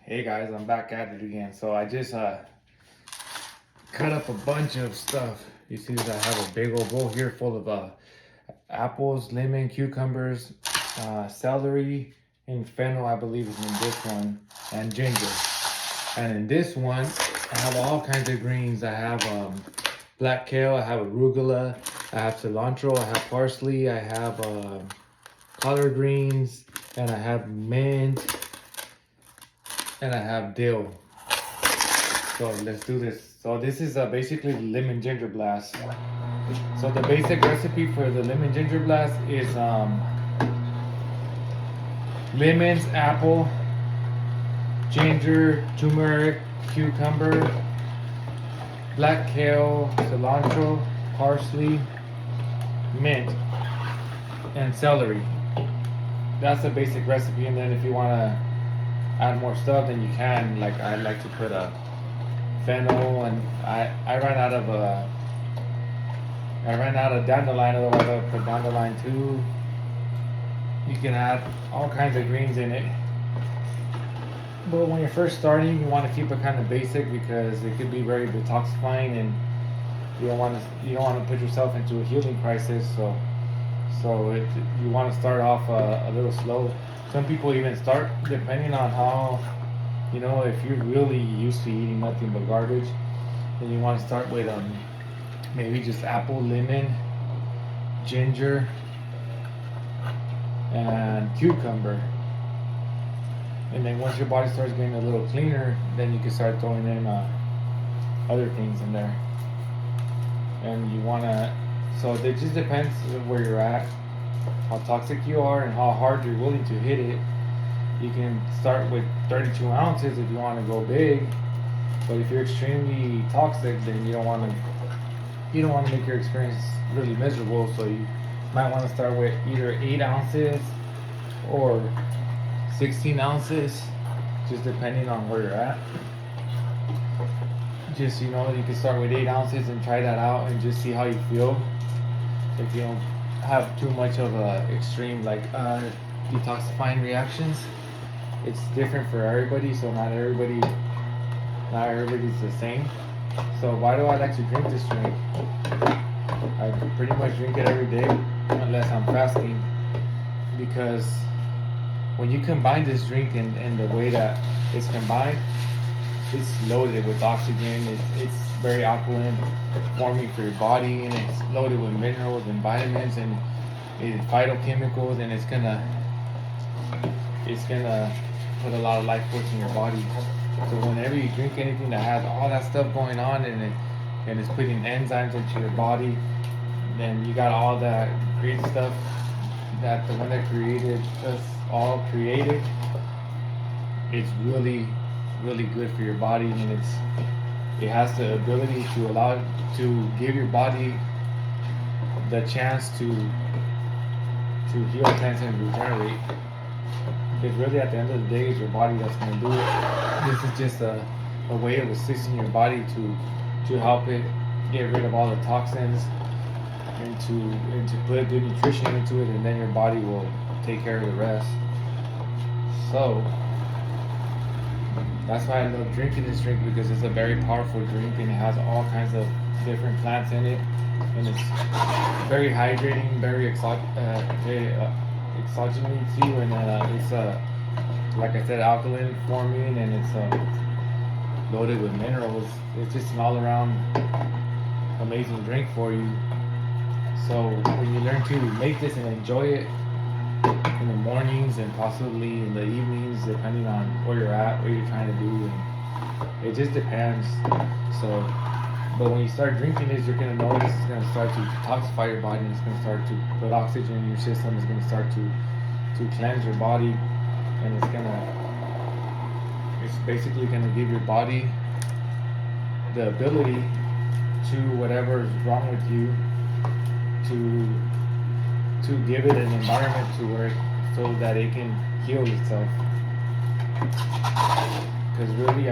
Hey guys, I'm back at it again. So I just cut up a bunch of stuff. You see that I have a big old bowl here full of apples, lemon, cucumbers, celery, and fennel, I believe is in this one, and ginger. And in this one, I have all kinds of greens. I have black kale, I have arugula, I have cilantro, I have parsley, I have collard greens, and I have mint, and I have dill. So let's do this. So this is basically lemon ginger blast. So the basic recipe for the lemon ginger blast is lemons, apple, ginger, turmeric, cucumber, black kale, cilantro, parsley, mint, and celery. That's the basic recipe. And then if you want to add more stuff, then you can. Like I like to put a fennel, and I ran out of dandelion. Otherwise, I would put dandelion too. You can add all kinds of greens in it. But when you're first starting, you want to keep it kind of basic because it could be very detoxifying, and you don't want to put yourself into a healing crisis. You want to start off a little slow. Some people even start, depending on how, if you're really used to eating nothing but garbage, then you want to start with maybe just apple, lemon, ginger, and cucumber. And then once your body starts getting a little cleaner, then you can start throwing in other things in there. And you want to, so it just depends on where you're at, how toxic you are, and how hard you're willing to hit it. You can start with 32 ounces if you want to go big, but if you're extremely toxic, then you don't want to make your experience really miserable. So you might want to start with either 8 ounces or 16 ounces, just depending on where you're at. Just, you can start with 8 ounces and try that out and just see how you feel. If you don't have too much of a extreme detoxifying reactions. It's different for everybody, so not everybody's the same. So why do I like to drink this drink? I pretty much drink it every day unless I'm fasting, because when you combine this drink in the way that it's combined, it's loaded with oxygen. It's very alkaline, forming for your body, and it's loaded with minerals and vitamins and phytochemicals, and it's gonna put a lot of life force in your body. So whenever you drink anything that has all that stuff going on and it's putting enzymes into your body, then you got all that great stuff that the one that created us all created. It's really, really good for your body, and it has the ability to give your body the chance to heal, cleanse, and regenerate. Because really, at the end of the day, it's your body that's going to do it. This is just a way of assisting your body to help it get rid of all the toxins and to put good nutrition into it, and then your body will take care of the rest. So that's why I love drinking this drink, because it's a very powerful drink and it has all kinds of different plants in it, and it's very hydrating, very exogenous too, and it's like I said, alkaline forming, and it's loaded with minerals. It's just an all-around amazing drink for you. So when you learn to make this and enjoy it in the mornings and possibly in the evenings, depending on where you're at, what you're trying to do, and it just depends. So, but when you start drinking this, you're gonna notice it's gonna start to detoxify your body, and it's gonna start to put oxygen in your system. It's gonna start to cleanse your body, and it's basically gonna give your body the ability to whatever is wrong with you, to give it an environment so that it can heal itself. Because really,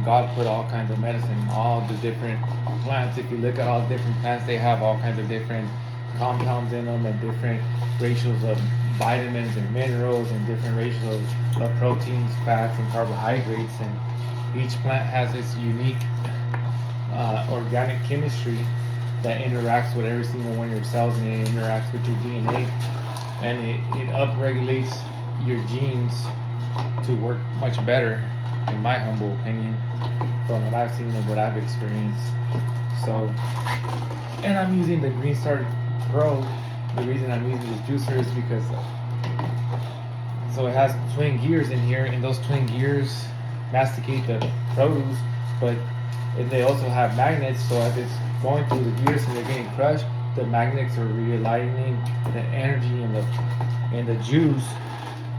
God put all kinds of medicine, all the different plants. If you look at all the different plants, they have all kinds of different compounds in them and different ratios of vitamins and minerals and different ratios of proteins, fats, and carbohydrates. And each plant has its unique organic chemistry that interacts with every single one of your cells, and it interacts with your DNA, and it upregulates your genes to work much better, in my humble opinion, from what I've seen and what I've experienced. So, and I'm using the Green Star Pro. The reason I'm using this juicer is because so it has twin gears in here, and those twin gears masticate the produce, but they also have magnets, so as it's going through the gears and they're getting crushed, the magnets are realigning the energy in the juice.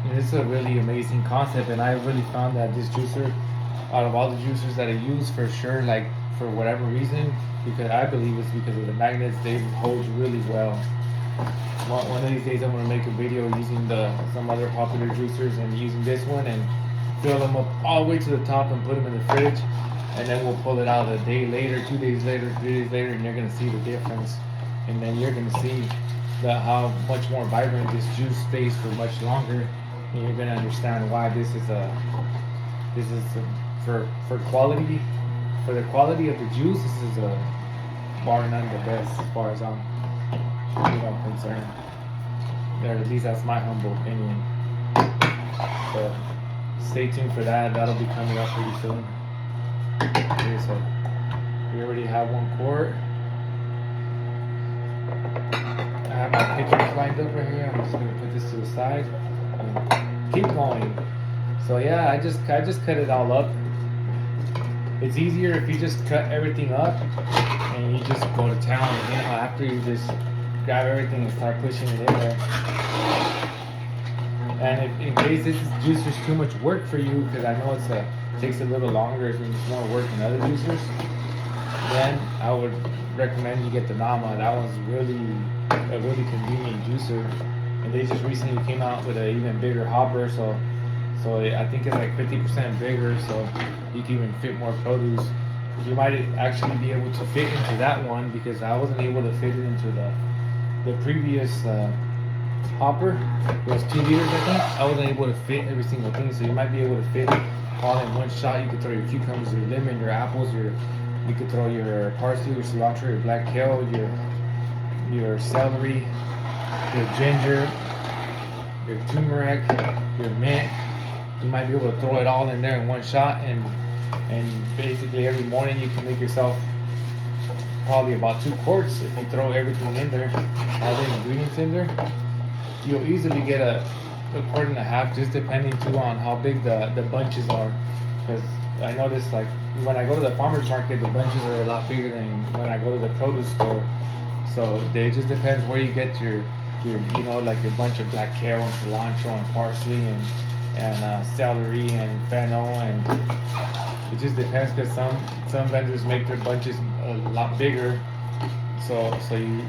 And it's a really amazing concept, and I really found that this juicer, out of all the juicers that I use, for sure, like for whatever reason, because I believe it's because of the magnets, they hold really well. One of these days I'm going to make a video using some other popular juicers and using this one and fill them up all the way to the top and put them in the fridge, and then we'll pull it out a day later, 2 days later, 3 days later, and you're going to see the difference. And then you're going to see how much more vibrant this juice stays for much longer, and you're going to understand why this is for quality, for the quality of the juice. This is bar none the best as far as I'm concerned. Or at least that's my humble opinion. So stay tuned for that. That'll be coming up pretty soon. Okay, so we already have 1 quart. I have my pictures lined up right here. I'm just gonna put this to the side and keep going. So yeah, I just cut it all up. It's easier if you just cut everything up and you just go to town. After you just grab everything and start pushing it in there. And if in case this juicer is too much work for you, because I know it takes a little longer, it's more work than other juicers, then I would recommend you get the Nama. That one's a really convenient juicer, and they just recently came out with an even bigger hopper, so I think it's like 50% bigger, so you can even fit more produce. You might actually be able to fit into that one, because I wasn't able to fit it into the previous hopper. It was 2 liters, I think. I wasn't able to fit every single thing, so you might be able to fit all in one shot. You could throw your cucumbers, your lemon, your apples, you could throw your parsley, your cilantro, your black kale, your celery, your ginger, your turmeric, your mint. You might be able to throw it all in there in one shot, and basically every morning you can make yourself probably about 2 quarts if you throw everything in there, all the ingredients in there. You'll easily get a quart and a half, just depending too on how big the bunches are. Because I noticed, like, when I go to the farmer's market, the bunches are a lot bigger than when I go to the produce store. So it just depends where you get your like your bunch of black kale and cilantro and parsley and celery and fennel, and it just depends, because some vendors make their bunches a lot bigger, so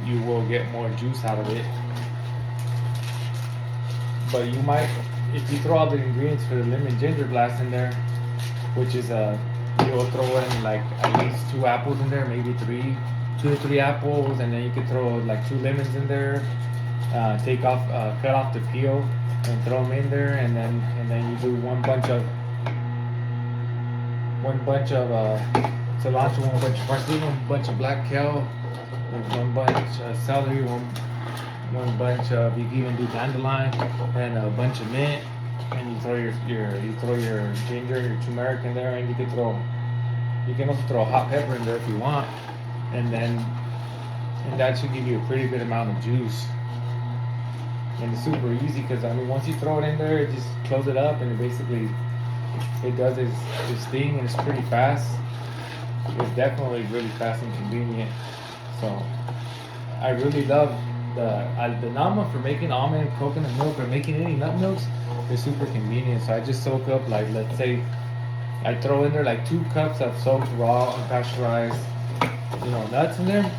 you will get more juice out of it. But you might, if you throw all the ingredients for the lemon ginger blast in there, which is you'll throw in like at least 2 apples in there, maybe 2 to 3 apples, and then you could throw like 2 lemons in there, cut off the peel and throw them in there, and then you do one bunch of cilantro, one bunch of parsley, one bunch of black kale, one bunch of celery, one bunch of, you can even do dandelion, and a bunch of mint, and you throw your ginger, your turmeric in there, and you can also throw a hot pepper in there if you want, and that should give you a pretty good amount of juice. And it's super easy, because I mean, once you throw it in there, it just close it up, and it does its thing, and it's pretty fast. It's definitely really fast and convenient. So I really love the Nama for making almond, coconut milk, or making any nut milks. Is super convenient. So I just soak up, like, let's say I throw in there like 2 cups of soaked raw unpasteurized nuts in there,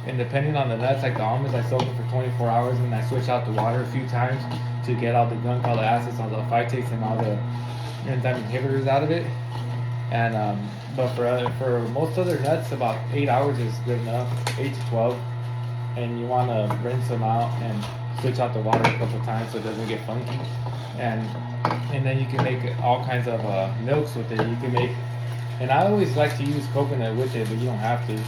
and depending on the nuts, like the almonds, I soak them for 24 hours, and I switch out the water a few times to get all the gunk, all the acids, all the phytates, and all the enzyme inhibitors out of it. And but for most other nuts, about 8 hours is good enough, 8 to 12. And you want to rinse them out and switch out the water a couple times so it doesn't get funky. And then you can make all kinds of milks with it. You can make, and I always like to use coconut with it, but you don't have to.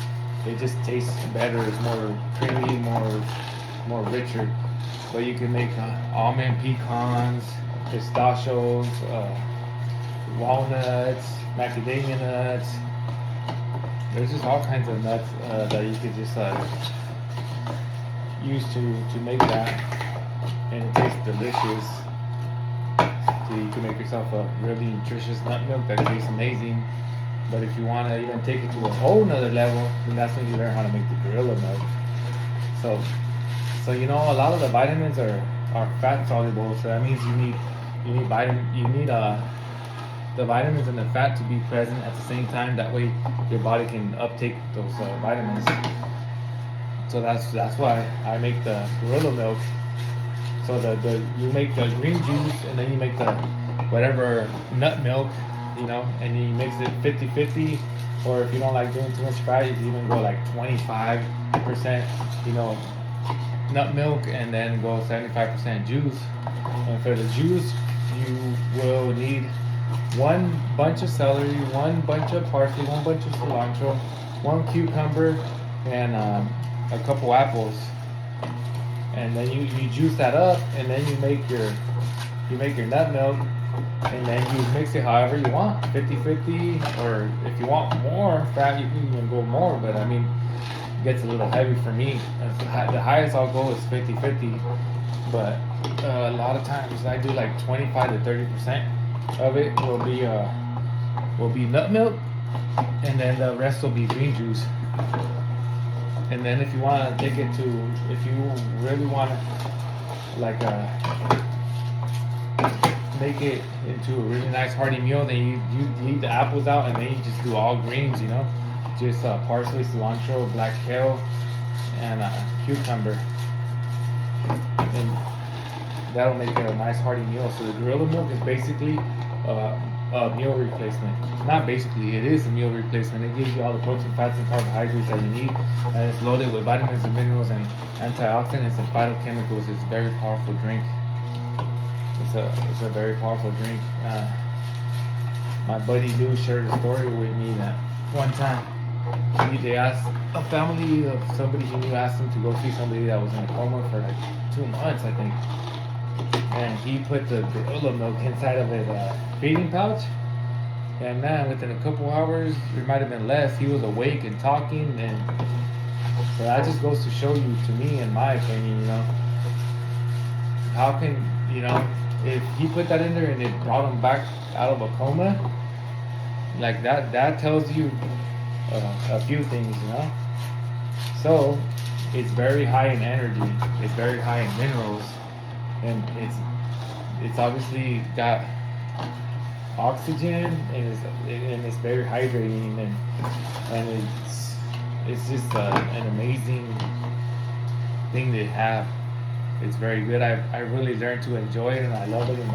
It just tastes better. It's more creamy, more richer. But you can make almond pecans, pistachios, walnuts, macadamia nuts. There's just all kinds of nuts that you could just use to make that, and it tastes delicious. So you can make yourself a really nutritious nut milk that tastes amazing. But if you want to even take it to a whole nother level, then that's when you learn how to make the gorilla milk. So you know, a lot of the vitamins are fat soluble. So that means you need the vitamins and the fat to be present at the same time. That way your body can uptake those vitamins. So that's why I make the gorilla milk. So you make the green juice, and then you make the whatever nut milk, you know, and you mix it 50-50. Or if you don't like doing too much fat, you can even go like 25%, you know, nut milk, and then go 75% juice. And for the juice, you will need 1 bunch of celery, 1 bunch of parsley, 1 bunch of cilantro, 1 cucumber, and a couple apples. And then you juice that up, and then you make your nut milk, and then you mix it however you want, 50-50, or if you want more fat, you can even go more. But I mean, it gets a little heavy for me. The highest I'll go is 50-50, but a lot of times I do like 25-30% of it will be nut milk, and then the rest will be green juice. And then if you want to take it to, if you really want to like make it into a really nice hearty meal, then you leave the apples out, and then you just do all greens, you know, just parsley, cilantro, black kale, and cucumber, and that'll make it a nice hearty meal. So the gorilla milk is basically a meal replacement. Not basically, it is a meal replacement. It gives you all the protein, fats, and carbohydrates that you need, and it's loaded with vitamins and minerals and antioxidants and phytochemicals. It's a very powerful drink. It's a very powerful drink. My buddy Lou shared a story with me that one time they asked a family of somebody he knew, asked him to go see somebody that was in a coma for like 2 months, I think. And he put the gorilla milk inside of his feeding pouch. And man, within a couple hours, it might have been less, he was awake and talking. And so that just goes to show you, to me, in my opinion, you know, how can, you know, if he put that in there and it brought him back out of a coma, like that tells you a few things, you know. So it's very high in energy, it's very high in minerals, and it's obviously got oxygen, and it's very hydrating, and it's just an amazing thing to have. It's very good. I really learned to enjoy it, and I love it, and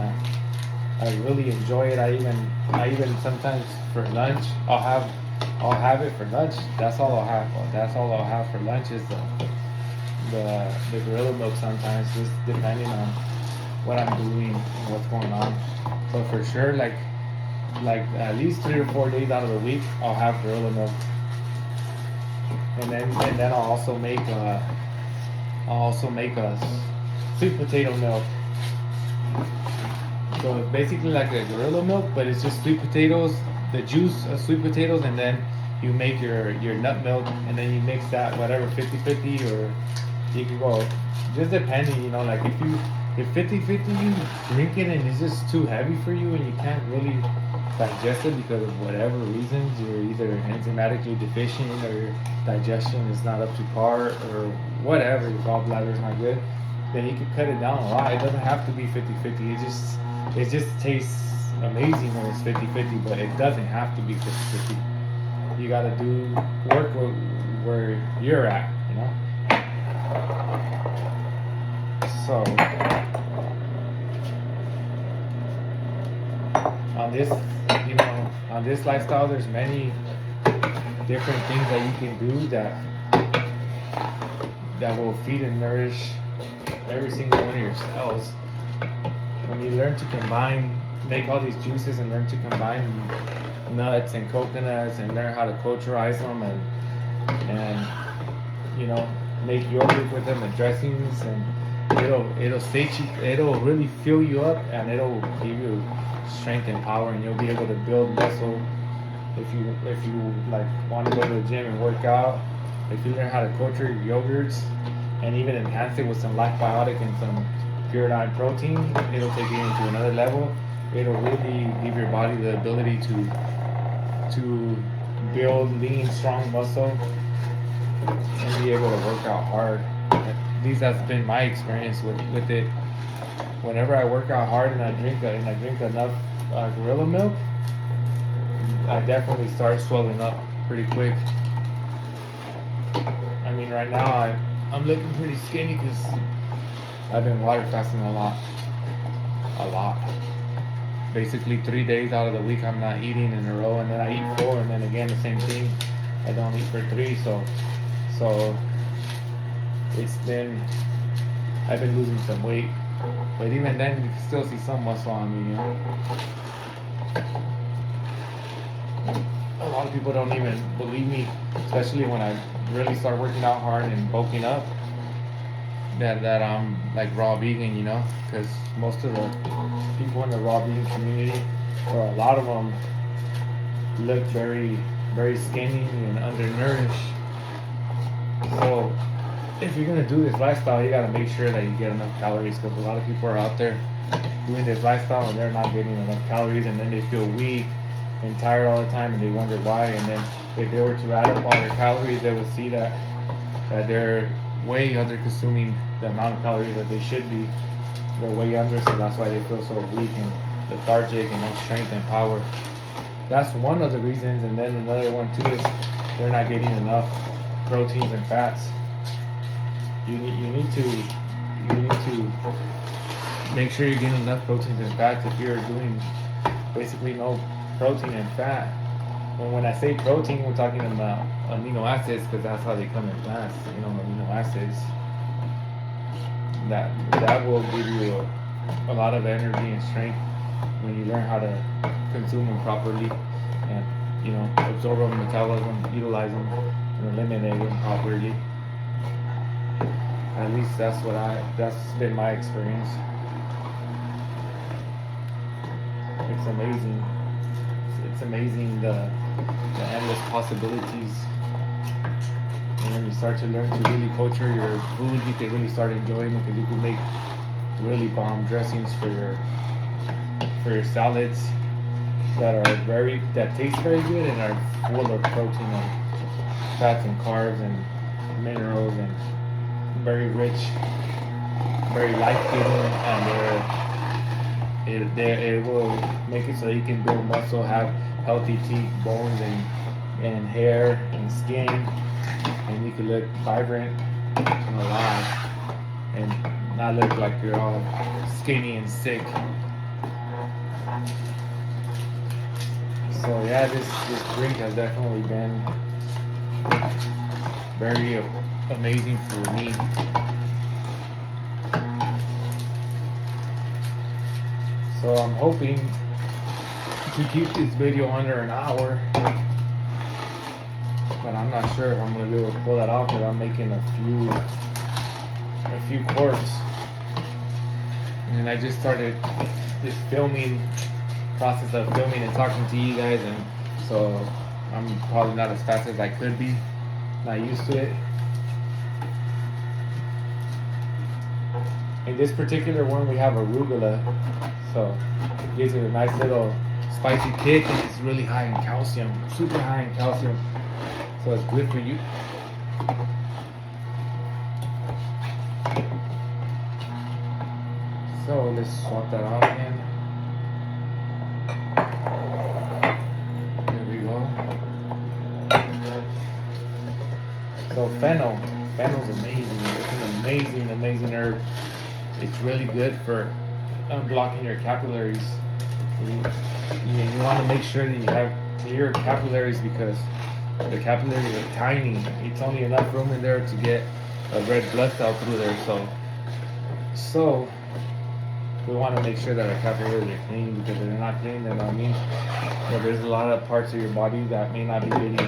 I really enjoy it. I even sometimes for lunch I'll have it for lunch. That's all I'll have. That's all I'll have for lunch is the gorilla milk sometimes, just depending on what I'm doing and what's going on. But for sure, like at least 3 or 4 days out of the week, I'll have gorilla milk. And then I'll also make a sweet potato milk. So it's basically like a gorilla milk, but it's just sweet potatoes, the juice of sweet potatoes, and then you make your nut milk, and then you mix that whatever 50-50, or you can go just depending, you know, like if 50-50 you drink it and it's just too heavy for you and you can't really digest it because of whatever reasons, you're either enzymatically deficient or your digestion is not up to par or whatever, your gallbladder is not good, then you can cut it down a lot. It doesn't have to be 50-50. It just tastes amazing when it's 50-50, but it doesn't have to be 50-50. You gotta do work where you're at, you know. So on this lifestyle, there's many different things that you can do that will feed and nourish every single one of your cells. When you learn to combine, make all these juices and learn to combine nuts and coconuts and learn how to culturize them and you know, make yogurt with them and dressings, and it'll sate you, it'll really fill you up, and it'll give you strength and power, and you'll be able to build muscle. If you like want to go to the gym and work out, if you learn how to culture your yogurts and even enhance it with some lactobiotic and some purified protein, it'll take you into another level. It'll really give your body the ability to build lean, strong muscle and be able to work out hard. At least that's been my experience with it. Whenever I work out hard and I drink enough gorilla milk, I definitely start swelling up pretty quick. I mean, right now I'm looking pretty skinny because I've been water fasting a lot. Basically 3 days out of the week I'm not eating in a row, and then I eat 4, and then again the same thing. I don't eat for 3, so I've been losing some weight, but even then you can still see some muscle on me, you know. A lot of people don't even believe me, especially when I really start working out hard and bulking up, that I'm like raw vegan, you know, because most of the people in the raw vegan community, or a lot of them, look very, very skinny and undernourished. So if you're gonna do this lifestyle, you gotta make sure that you get enough calories, because a lot of people are out there doing this lifestyle and they're not getting enough calories, and then they feel weak and tired all the time, and they wonder why. And then if they were to add up all their calories, they would see that they're way under consuming the amount of calories that they should be. They're way under, so that's why they feel so weak and lethargic and no strength and power. That's one of the reasons. And then another one too is they're not getting enough proteins and fats. You need to make sure you're getting enough proteins and fats. If you're doing basically no protein and fat, and when I say protein, we're talking about amino acids, because that's how they come in plants. You know, amino acids that will give you a lot of energy and strength when you learn how to consume them properly, and you know, absorb them, metabolize them, utilize them, and eliminate them properly. At least that's been my experience. It's amazing. It's amazing the endless possibilities. And when you start to learn to really culture your food, you can really start enjoying it, because you can make really bomb dressings for your salads that taste very good and are full of protein and fats and carbs and minerals, and very rich, very life-giving, and it will make it so you can build muscle, have healthy teeth, bones, and hair and skin, and you can look vibrant and alive, and not look like you're all skinny and sick. So yeah, this drink has definitely been very amazing for me. So I'm hoping to keep this video under an hour, but I'm not sure if I'm gonna be able to pull that off, because I'm making a few quarts, and I just started this process of filming and talking to you guys, and so I'm probably not as fast as I could be. Not used to it. In this particular one, we have arugula, so it gives it a nice little spicy kick, and it's really high in calcium, super high in calcium, so it's good for you. So let's swap that out again. There we go. So fennel's amazing. It's an amazing herb. It's really good for unblocking your capillaries. You want to make sure that you have clear capillaries, because the capillaries are tiny. It's only enough room in there to get a red blood cell through there. So So we want to make sure that our capillaries are clean, because if they're not clean, then that means there's a lot of parts of your body that may not be getting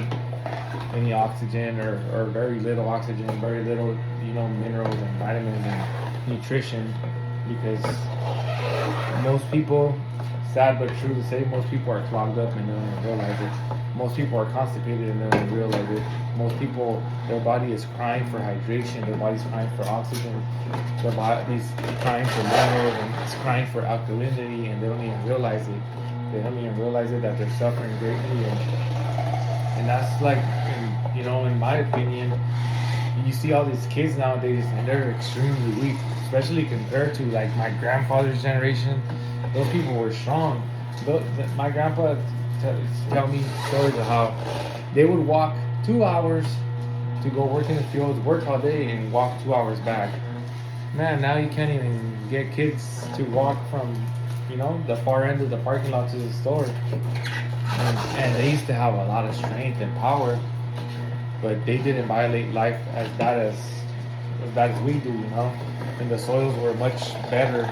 any oxygen, or very little oxygen, very little, minerals and vitamins and nutrition, because most people, sad but true to say, most people are clogged up and they don't even realize it. Most people are constipated and they don't even realize it. Most people, their body is crying for hydration, their body's crying for oxygen, their body's crying for minerals, and it's crying for alkalinity, and they don't even realize it. They don't even realize it, that they're suffering greatly, and that's like, in my opinion, you see all these kids nowadays, and they're extremely weak, especially compared to like my grandfather's generation. Those people were strong. My grandpa tell me stories of how they would walk 2 hours to go work in the fields, work all day, and walk 2 hours back. Man, now you can't even get kids to walk from, the far end of the parking lot to the store. And they used to have a lot of strength and power, but they didn't violate life as bad as we do, And the soils were much better,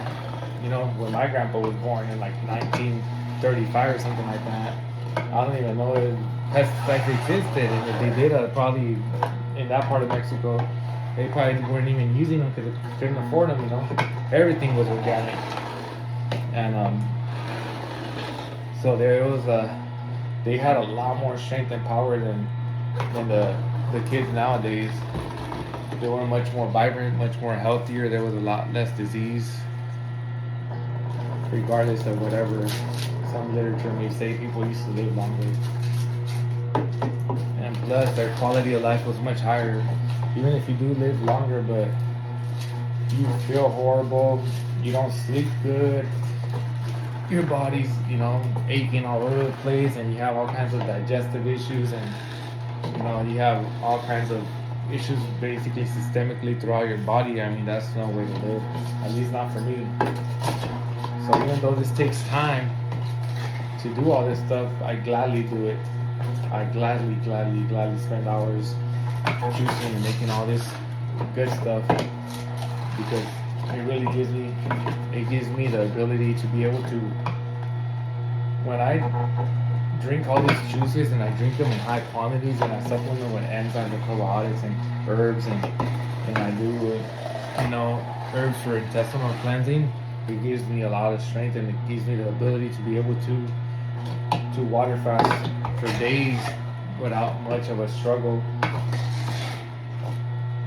when my grandpa was born in like 1935 or something like that. I don't even know if pesticides existed, and if they did, probably in that part of Mexico, they probably weren't even using them because they couldn't afford them, Everything was organic. And so there was they had a lot more strength and power than the kids nowadays. They were much more vibrant, much more healthier. There was a lot less disease, regardless of whatever some literature may say. People used to live longer, and plus their quality of life was much higher. Even if you do live longer, but you feel horrible, you don't sleep good, your body's aching all over the place, and you have all kinds of digestive issues, and you have all kinds of issues basically systemically throughout your body. I mean, that's no way to live, at least not for me. So even though this takes time to do all this stuff, I gladly do it. I gladly spend hours juicing and making all this good stuff, because it really gives me the ability to be able to, when I drink all these juices and I drink them in high quantities, and I supplement with enzymes and probiotics and herbs, and I do herbs for intestinal cleansing, it gives me a lot of strength, and it gives me the ability to be able to water fast for days without much of a struggle.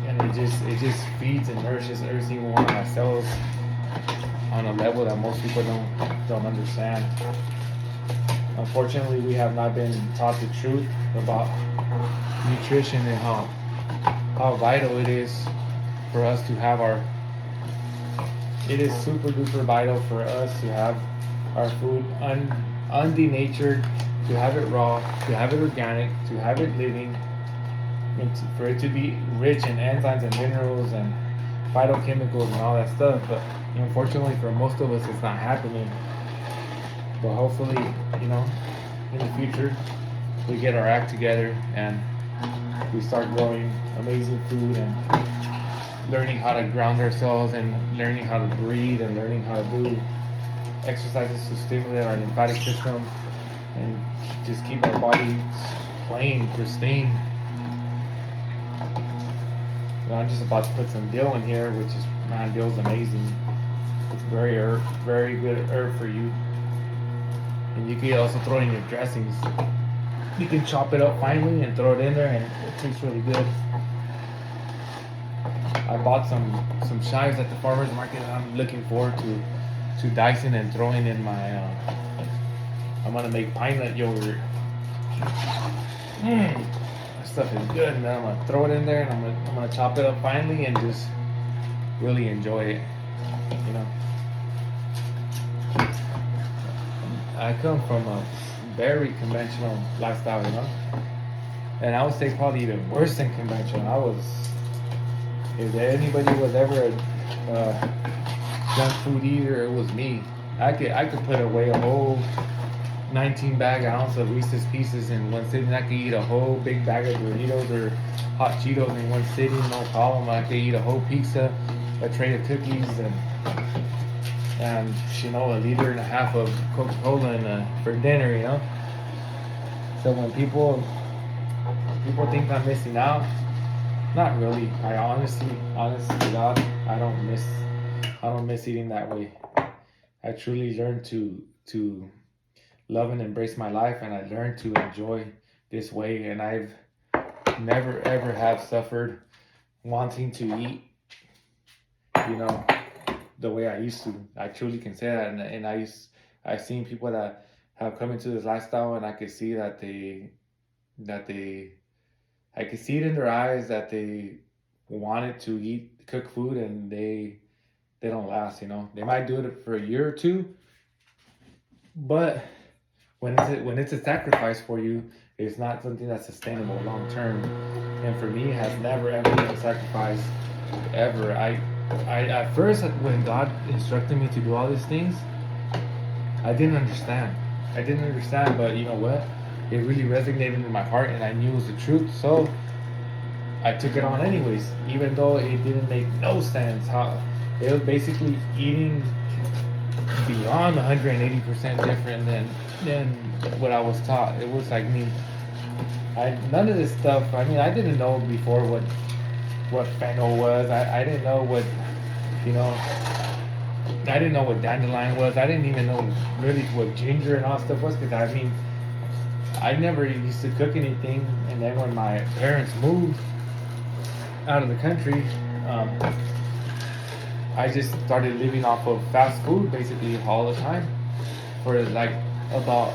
And it just feeds and nourishes every single one of my cells on a level that most people don't understand. Unfortunately, we have not been taught the truth about nutrition and how vital it is for us to have it is super duper vital for us to have our food undenatured, to have it raw, to have it organic, to have it living, and for it to be rich in enzymes and minerals and phytochemicals and all that stuff. But unfortunately for most of us, it's not happening. But hopefully, in the future, we get our act together and we start growing amazing food and learning how to ground ourselves, and learning how to breathe, and learning how to do exercises to stimulate our lymphatic system and just keep our bodies clean, pristine. I'm just about to put some dill in here, which is, man, dill's amazing. It's very good herb for you. And you can also throw it in your dressings. You can chop it up finely and throw it in there, and it tastes really good. I bought some chives at the farmer's market, and I'm looking forward to dicing and throwing in my I'm gonna make pine nut yogurt. That stuff is good, and then I'm gonna throw it in there, and I'm gonna chop it up finely and just really enjoy it. I come from a very conventional lifestyle, and I would say probably even worse than conventional. If anybody was ever a junk food eater, it was me. I could put away a whole 19 bag ounce of Reese's Pieces in one sitting. I could eat a whole big bag of Doritos or hot Cheetos in one sitting, no problem. I could eat a whole pizza, a tray of cookies and you know, a liter and a half of Coca-Cola for dinner, you know. So when people think I'm missing out, not really. I honestly to God, I don't miss eating that way. I truly learned to love and embrace my life, and I learned to enjoy this way. And I've never ever have suffered wanting to eat, you know, the way I used to. I truly can say that, and I've seen people that have come into this lifestyle, and I could see that I could see it in their eyes that they wanted to cook food, and they don't last. You know, they might do it for a year or two, but when it's a sacrifice for you, it's not something that's sustainable long term. And for me, it has never ever been a sacrifice ever. I at first, when God instructed me to do all these things, I didn't understand. But you know what? It really resonated in my heart, and I knew it was the truth. So I took it on anyways, even though it didn't make no sense. How it was basically eating beyond 180% different than what I was taught. It was like none of this stuff. I mean, I didn't know before what fennel was. I didn't know what, you know, I didn't know what dandelion was. I didn't even know really what ginger and all stuff was, because I mean, I never used to cook anything. And then when my parents moved out of the country, I just started living off of fast food basically all the time. For like about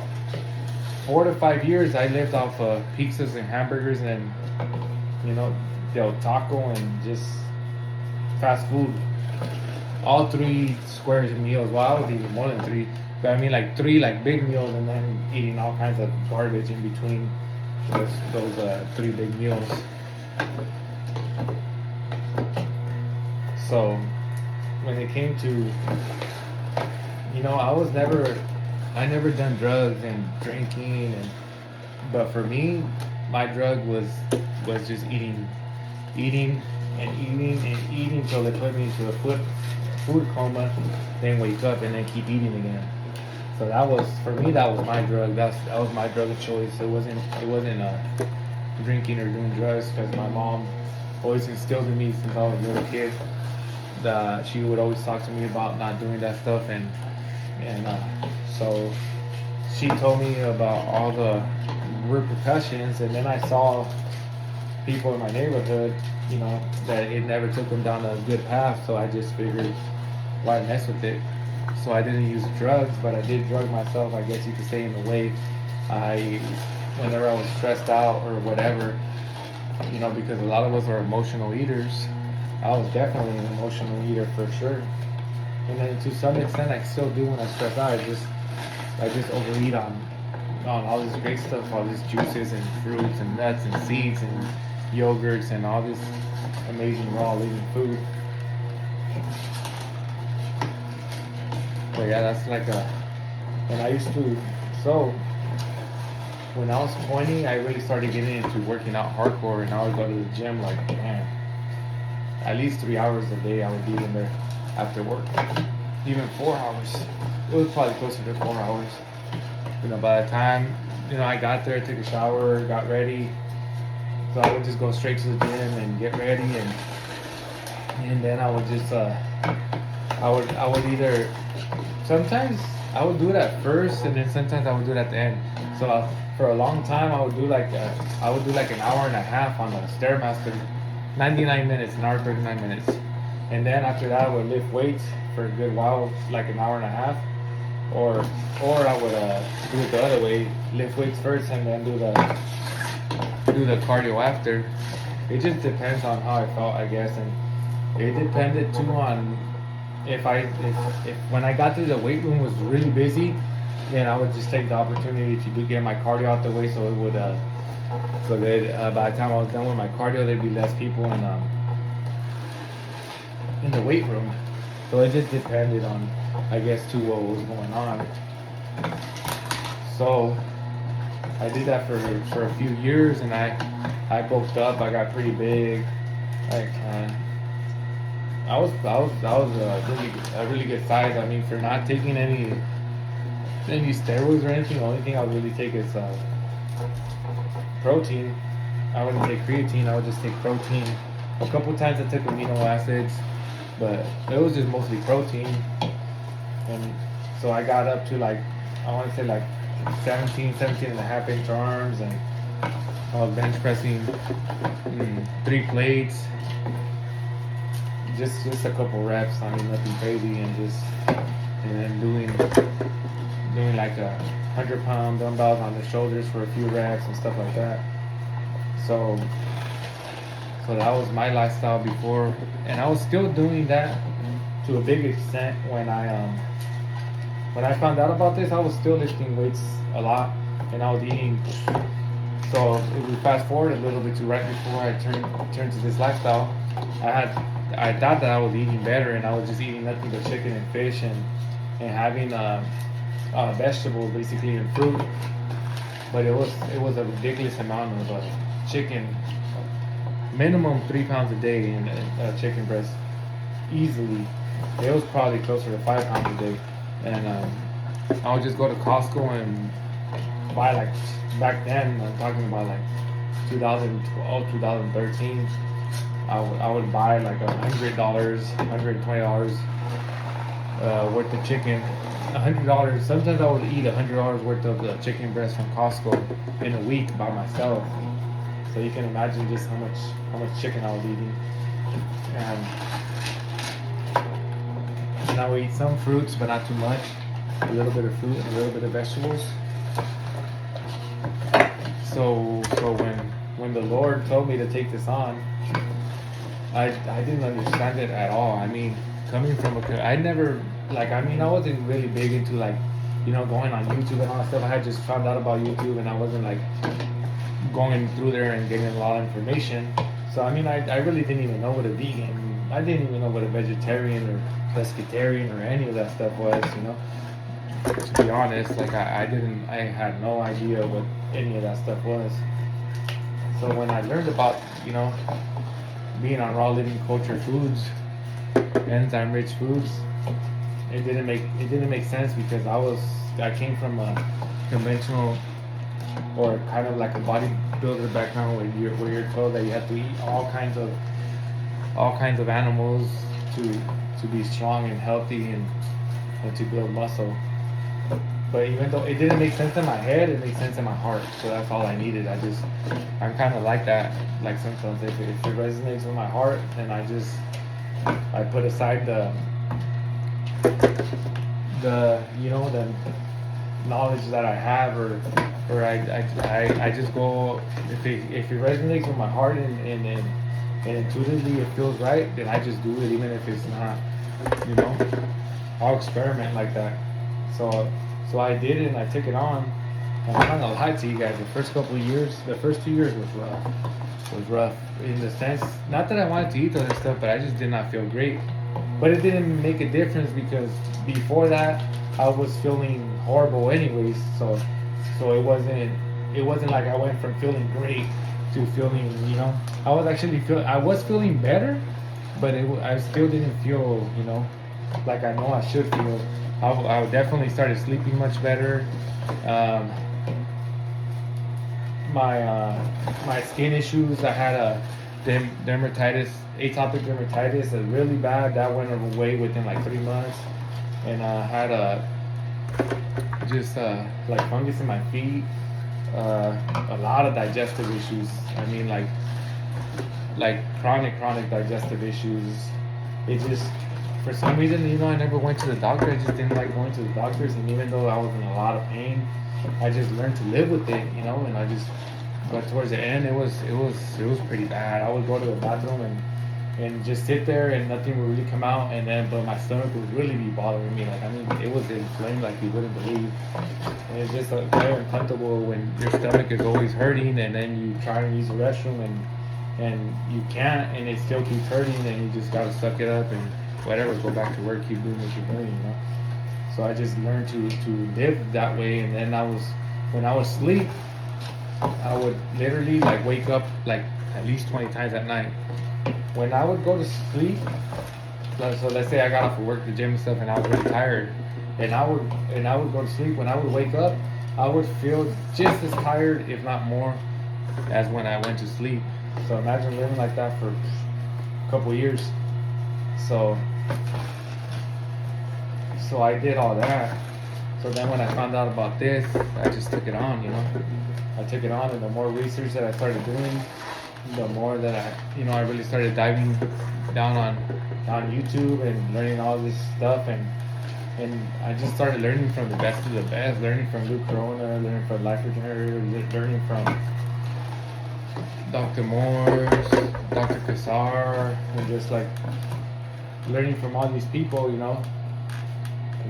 4 to 5 years, I lived off of pizzas and hamburgers and, you know, Del Taco and just fast food. All 3 squares of meals. Well, I was eating more than 3, but I mean like 3 like big meals, and then eating all kinds of garbage in between those 3 big meals. So when it came to, you know, I never done drugs and drinking, but for me, my drug was just eating till they put me into a food coma, then wake up and then keep eating again. So that was, for me, that was my drug. That was my drug of choice. It wasn't drinking or doing drugs, because my mom always instilled in me since I was a little kid that she would always talk to me about not doing that stuff, and so she told me about all the repercussions. And then I saw people in my neighborhood, you know, that it never took them down a good path. So I just figured, why mess with it? So I didn't use drugs, but I did drug myself, I guess you could say, in a way. Whenever I was stressed out or whatever, you know, because a lot of us are emotional eaters. I was definitely an emotional eater for sure. And then to some extent, I still do when I stress out. I just overeat on all this great stuff, all these juices and fruits and nuts and seeds and yogurts and all this amazing raw living food. But yeah, that's like when I used to, so when I was 20, I really started getting into working out hardcore, and I would go to the gym like, man, at least 3 hours a day I would be in there after work. Even 4 hours. It was probably closer to 4 hours. You know, by the time, you know, I got there, took a shower, got ready. So I would just go straight to the gym and get ready, and then I would just I would either, sometimes I would do it at first, and then sometimes I would do it at the end. So for a long time I would do like an hour and a half on the Stairmaster, 99 minutes, an hour 39 minutes. And then after that I would lift weights for a good while, like an hour and a half. Or I would do it the other way, lift weights first and then do the cardio after. It just depends on how I felt, I guess. And it depended too on if when I got to the weight room was really busy, then I would just take the opportunity to get my cardio out the way, so it would so that by the time I was done with my cardio, there'd be less people in the weight room. So it just depended on, I guess, too, what was going on. So I did that for a few years, and I bulked up. I got pretty big. Like I was really a really good size. I mean, for not taking any steroids or anything, the only thing I would really take is protein. I wouldn't take creatine. I would just take protein. A couple times I took amino acids, but it was just mostly protein. And so I got up to like, I want to say like 17 and a half inch arms, and I was bench pressing 3 plates, just a couple reps. I mean, nothing crazy, and then doing like 100-pound dumbbells on the shoulders for a few reps and stuff like that. So that was my lifestyle before, and I was still doing that to a big extent when I found out about this. I was still lifting weights a lot, and I was eating. So if we fast forward a little bit to right before I turned to this lifestyle, I thought that I was eating better, and I was just eating nothing but chicken and fish and having vegetables basically and fruit. But it was a ridiculous amount of chicken, minimum 3 pounds a day in chicken breast, easily. It was probably closer to 5 pounds a day, and I would just go to Costco and buy, like, back then, I'm talking about like 2012, 2013, I would buy like $100, $120 worth of chicken. $100. Sometimes I would eat $100 worth of chicken breast from Costco in a week by myself. So you can imagine just how much chicken I was eating. And I would eat some fruits, but not too much. A little bit of fruit and a little bit of vegetables. So when the Lord told me to take this on, I didn't understand it at all. I mean, coming from I wasn't really big into, like, going on YouTube and all that stuff. I had just found out about YouTube, and I wasn't like going through there and getting a lot of information. So I mean, I really didn't even know what a vegan, I didn't even know what a vegetarian or pescatarian or any of that stuff was, to be honest. Like, I had no idea what any of that stuff was. So when I learned about, being on raw living culture foods, enzyme rich foods, it didn't make sense, because I came from a conventional, or kind of like a bodybuilder background, where you're told that you have to eat all kinds of animals to be strong and healthy and to build muscle. But even though it didn't make sense in my head, it made sense in my heart. So that's all I needed. I'm kind of like that. Like, sometimes if it resonates with my heart, then I put aside the knowledge that I have, or I just go, if it resonates with my heart and intuitively it feels right, then I just do it, even if it's not. I'll experiment like that. So I did it, and I took it on. And I'm not gonna lie to you guys, the first 2 years was rough in the sense, not that I wanted to eat other stuff, but I just did not feel great. But it didn't make a difference, because before that I was feeling horrible anyways. So it wasn't like I went from feeling great to feeling, I was feeling better, but I still didn't feel, like I know I should feel. I definitely started sleeping much better. My skin issues, I had a atopic dermatitis, really bad. That went away within like 3 months. And I had like fungus in my feet, a lot of digestive issues. I mean, like chronic digestive issues. It just, for some reason, I never went to the doctor. I just didn't like going to the doctors, and even though I was in a lot of pain, I just learned to live with it, and but towards the end, it was pretty bad. I would go to the bathroom and just sit there, and nothing would really come out, but my stomach would really be bothering me. Like, I mean, it was inflamed like you wouldn't believe. And it's just very uncomfortable when your stomach is always hurting, and then you try to use the restroom and you can't, and it still keeps hurting, and you just gotta suck it up and whatever, go back to work, keep doing what you're doing, So I just learned to live that way. And then when I was asleep, I would literally like wake up like at least 20 times at night. When I would go to sleep, So let's say I got off of work, the gym and stuff, and I was really tired, and I would go to sleep. When I would wake up, I would feel just as tired, if not more, as when I went to sleep. So imagine living like that for a couple years. So so I did all that. So then when I found out about this, I just took it on, I took it on, and the more research that I started doing, the more that I really started diving down on YouTube and learning all this stuff, and I just started learning from the best of the best, learning from Luke Corona, learning from Life Regenerator, learning from Dr. Morse, Dr. Kassar, and just like learning from all these people,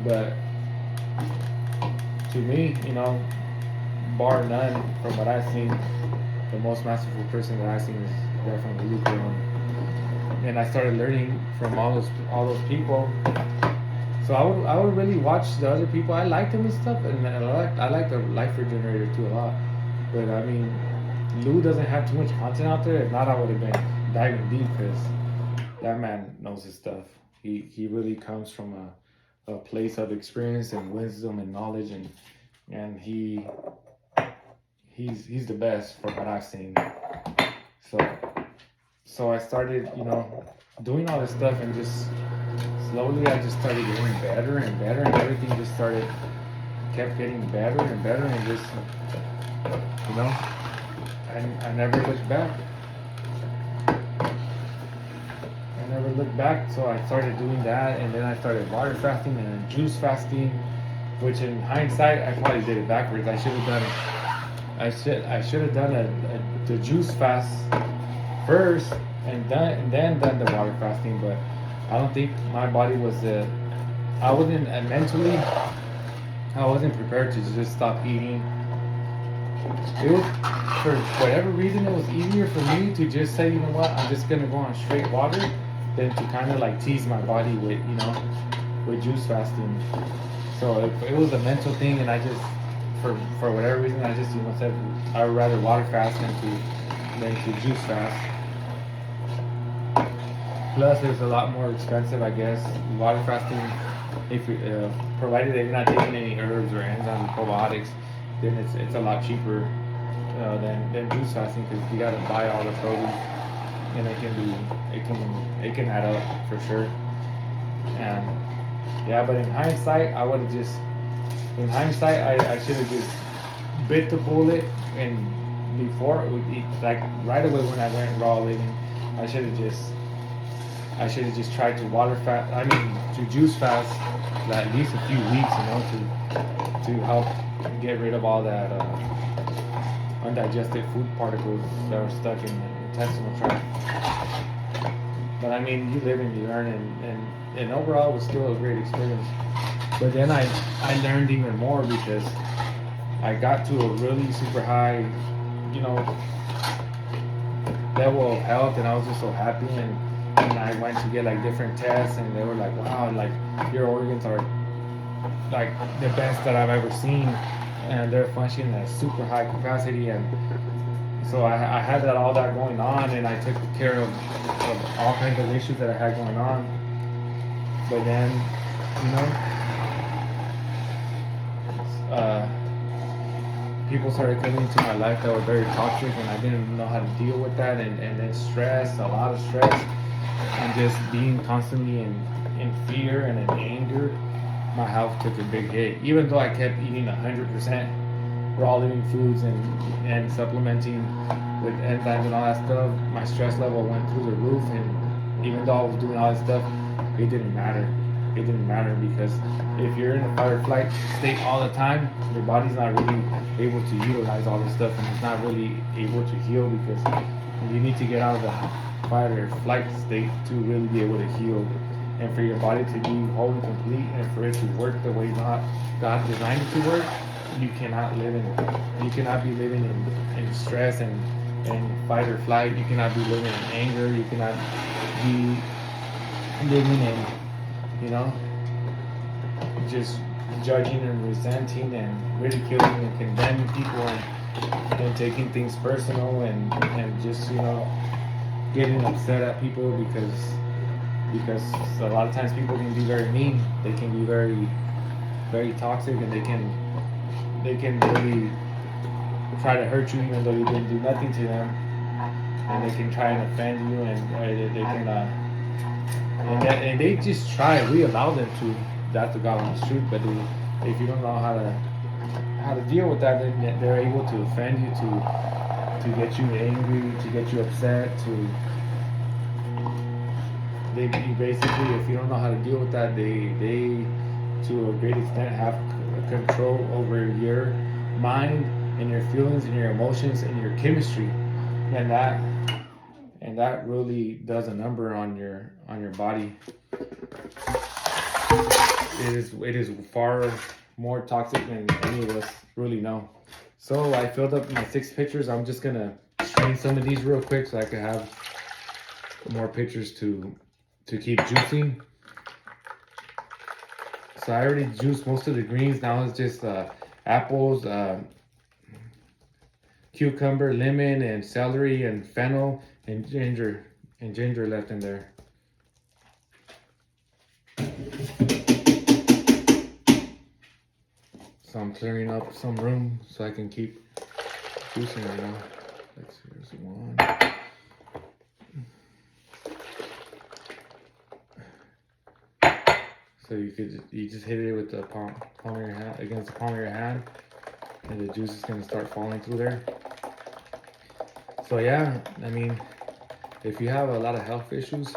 But to me, bar none, from what I've seen, the most masterful person that I've seen is definitely Luke Corona. And I started learning from all those people. So I would really watch the other people. I liked them and stuff, and I like the Life Regenerator too a lot. But I mean, Lou doesn't have too much content out there. If not, I would have been diving deep, because that man knows his stuff. He really comes from a place of experience and wisdom and knowledge, and he's the best from what I've seen. So I started, doing all this stuff, and just slowly I just started getting better and better, and everything just kept getting better and better, and just, I never looked back. So I started doing that, and then I started water fasting and then juice fasting, which in hindsight I probably did it backwards. I should have done the juice fast first, and then done the water fasting. But I don't think my body was I wasn't prepared to just stop eating. It was, for whatever reason, it was easier for me to just say, I'm just gonna go on straight water, than to kind of like tease my body with juice fasting. So it was a mental thing, and I just, for whatever reason, I just said I would rather water fast than to juice fast. Plus, it's a lot more expensive, I guess. Water fasting, if provided that you're not taking any herbs or enzymes or probiotics, then it's a lot cheaper than juice fasting, because you got to buy all the produce, and it can add up for sure. And yeah, but in hindsight, I should have just bit the bullet, and before like right away when I went raw living, I should have just tried to to juice fast at least a few weeks, to help get rid of all that undigested food particles that were stuck in the intestinal tract. But I mean, you live and you learn, and overall it was still a great experience. But then I learned even more, because I got to a really super high, level of health, and I was just so happy, and I went to get like different tests, and they were like, wow, like your organs are like the best that I've ever seen, and they're functioning at super high capacity. And so I had all that going on, and I took care of all kinds of issues that I had going on. But then, people started coming into my life that were very toxic, and I didn't know how to deal with that, and then stress, a lot of stress, and just being constantly in fear and in anger. My health took a big hit, even though I kept eating 100% raw living foods and supplementing with enzymes and all that stuff. My stress level went through the roof, and even though I was doing all that stuff, it didn't matter. Because if you're in a fight or flight state all the time, your body's not really able to utilize all this stuff, and it's not really able to heal, because you need to get out of the fight or flight state to really be able to heal, and for your body to be whole and complete, and for it to work the way God designed it to work. You cannot be living in stress and fight or flight. You cannot be living in anger. You cannot be living in, just judging and resenting and ridiculing and condemning people, and taking things personal, and just, getting upset at people because because a lot of times people can be very mean. They can be very, very toxic, and they can really try to hurt you even though you didn't do nothing to them, and they can try and offend you, and they can and they just try. We allow them to. That's the God honest truth. But if you don't know how to deal with that, then they're able to offend you, to get you angry, to get you upset, they basically, if you don't know how to deal with that, they to a great extent have control over your mind and your feelings and your emotions and your chemistry, and that really does a number on your body. It is far more toxic than any of us really know. So I filled up my 6 pitchers. I'm just gonna strain some of these real quick so I can have more pitchers to keep juicing. So I already juiced most of the greens. Now it's just apples, cucumber, lemon, and celery, and fennel, and ginger left in there. So I'm clearing up some room so I can keep juicing right now. Let's see, here's one. So you just hit it with the palm of your hand against the palm of your hand, and the juice is gonna start falling through there. So yeah, I mean, if you have a lot of health issues,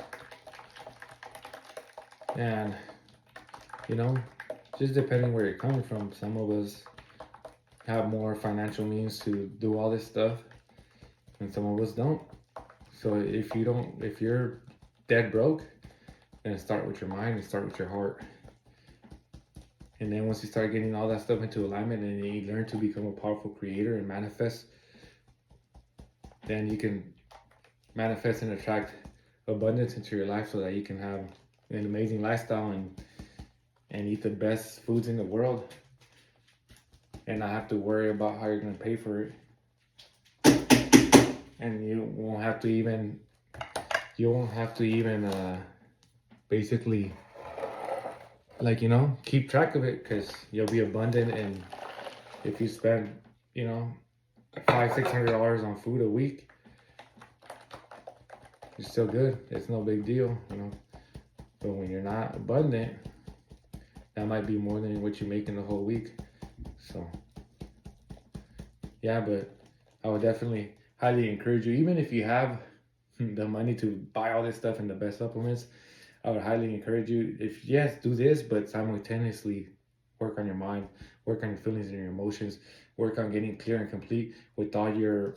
and just depending where you're coming from, some of us have more financial means to do all this stuff, and some of us don't. So if you're dead broke, then start with your mind and start with your heart. And then once you start getting all that stuff into alignment and you learn to become a powerful creator and manifest, then you can manifest and attract abundance into your life so that you can have an amazing lifestyle and eat the best foods in the world and not have to worry about how you're going to pay for it. And you won't have to even basically keep track of it, because you'll be abundant. And if you spend $500-$600 on food a week, you're still good. It's no big deal. But when you're not abundant, that might be more than what you make in the whole week. So yeah, but I would definitely highly encourage you, even if you have the money to buy all this stuff and the best supplements, I would highly encourage you, if yes, do this, but simultaneously work on your mind, work on your feelings and your emotions, work on getting clear and complete with all your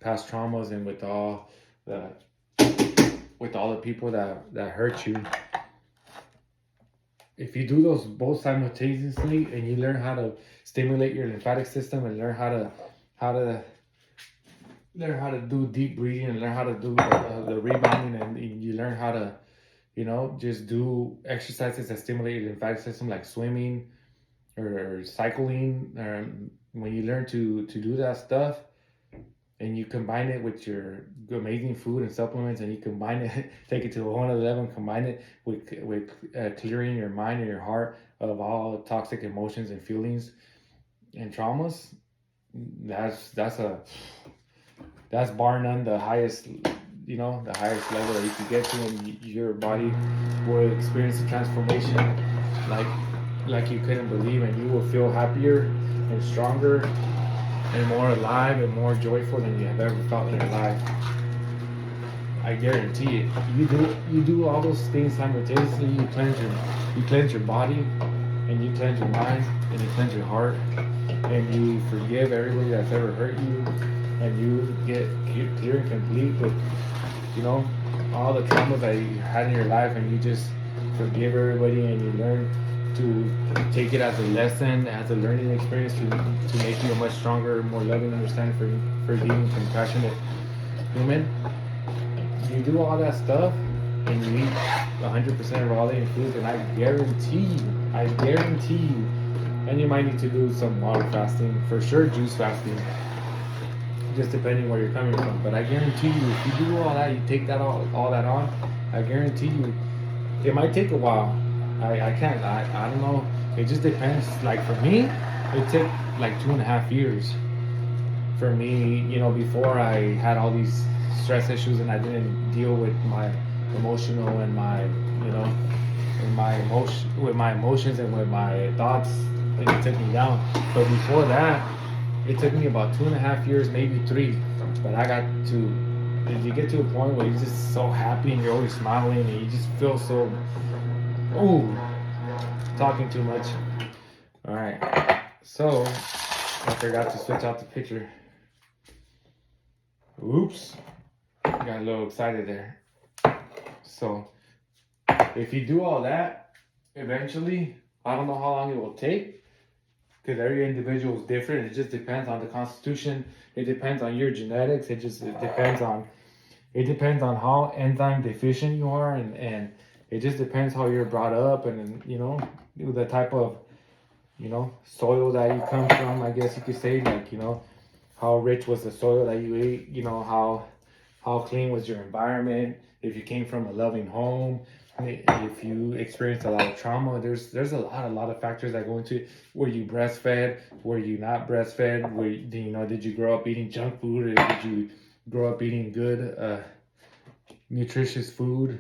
past traumas, and with all the people that hurt you. If you do those both simultaneously, and you learn how to stimulate your lymphatic system, and learn how to do deep breathing, and learn how to do the rebounding, and you learn how to just do exercises that stimulate your lymphatic system, like swimming or cycling, when you learn to do that stuff, and you combine it with your amazing food and supplements, and you combine it, take it to a whole other level, and combine it with clearing your mind and your heart of all toxic emotions and feelings and traumas, that's bar none the highest level that you can get to, and your body will experience a transformation like you couldn't believe, and you will feel happier and stronger and more alive and more joyful than you have ever felt in your life. I guarantee it. You do all those things simultaneously. You cleanse your body, and you cleanse your mind, and you cleanse your heart, and you forgive everybody that's ever hurt you, and you get clear and complete with all the trauma that you had in your life, and you just forgive everybody, and you learn to take it as a lesson, as a learning experience to make you a much stronger, more loving, understanding, forgiving, compassionate human. You do all that stuff, and you eat 100% of all the foods, and I guarantee you, and you might need to do some water fasting, for sure juice fasting, just depending where you're coming from. But I guarantee you, if you do all that, you take that all that on, I guarantee you It might take a while. I can't. I don't know. It just depends. Like for me, it took like 2.5 years for me. Before I had all these stress issues and I didn't deal with my emotional and my you know with my emotions and with my thoughts, and it took me down. But before that, it took me about 2.5 years, maybe three. But I got to. If you get to a point where you're just so happy and you're always smiling and you just feel so. Ooh, talking too much. All right. So I forgot to switch out the picture. Oops. Got a little excited there. So if you do all that, eventually, I don't know how long it will take, because every individual is different. It just depends on the constitution. It depends on your genetics. It depends on how enzyme deficient you are, and it just depends how you're brought up, and the type of soil that you come from. I guess you could say, like, how rich was the soil that you ate. How clean was your environment. If you came from a loving home, if you experienced a lot of trauma, there's a lot of factors that go into it. Were you breastfed? Were you not breastfed? Did you grow up eating junk food, or did you grow up eating good, nutritious food?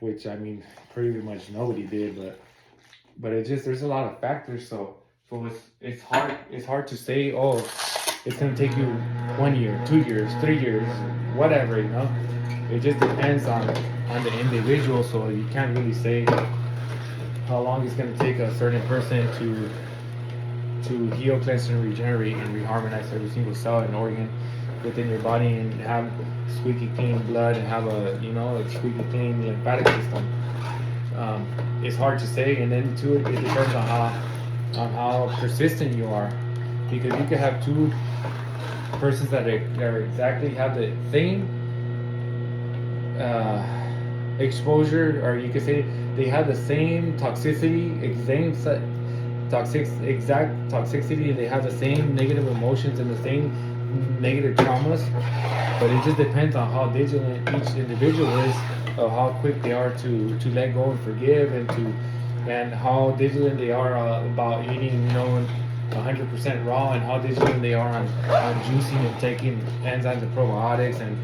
Which, I mean, pretty much nobody did, but there's a lot of factors. So it's hard to say, oh, it's gonna take you 1 year, 2 years, 3 years, whatever. It just depends on the individual. So you can't really say how long it's gonna take a certain person to heal, cleanse, and regenerate and reharmonize every single cell and organ within your body, and have squeaky clean blood, and have a squeaky clean lymphatic system. It's hard to say, and then too, it depends on how persistent you are, because you could have two persons that are exactly have the same exposure, or you could say they have the same toxicity, exact toxicity, and they have the same negative emotions and the same negative traumas. But it just depends on how vigilant each individual is, of how quick they are to let go and forgive, and how vigilant they are about eating 100% raw, and how vigilant they are on juicing and taking enzymes and probiotics, and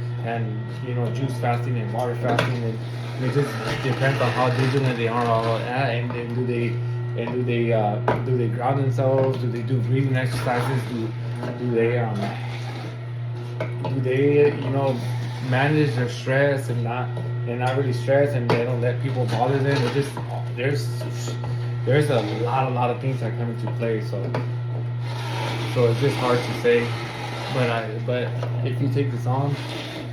juice fasting and water fasting. And it just depends on how vigilant they are all that, and do they ground themselves? Do they do breathing exercises? Do they manage their stress and not really stress, and they don't let people bother them? It just there's a lot of things that come into play. So it's just hard to say. But if you take this on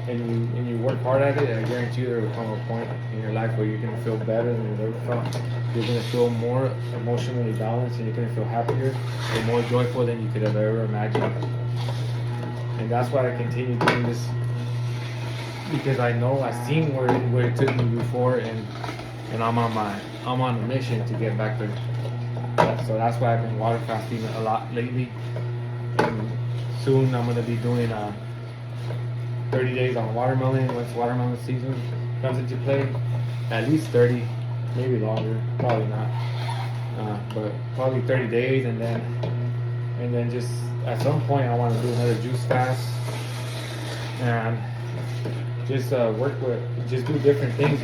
and you work hard at it, I guarantee you there will come a point in your life where you're gonna feel better than you've ever felt. You're gonna feel more emotionally balanced, and you're gonna feel happier and more joyful than you could have ever imagined. And that's why I continue doing this, because I know I've seen where it took me before, and I'm on a mission to get back there. So that's why I've been water fasting a lot lately. And soon I'm gonna be doing 30 days on watermelon once watermelon season comes into play. At least 30, maybe longer, probably not. But probably 30 days, and then just at some point I want to do another juice fast, and just do different things,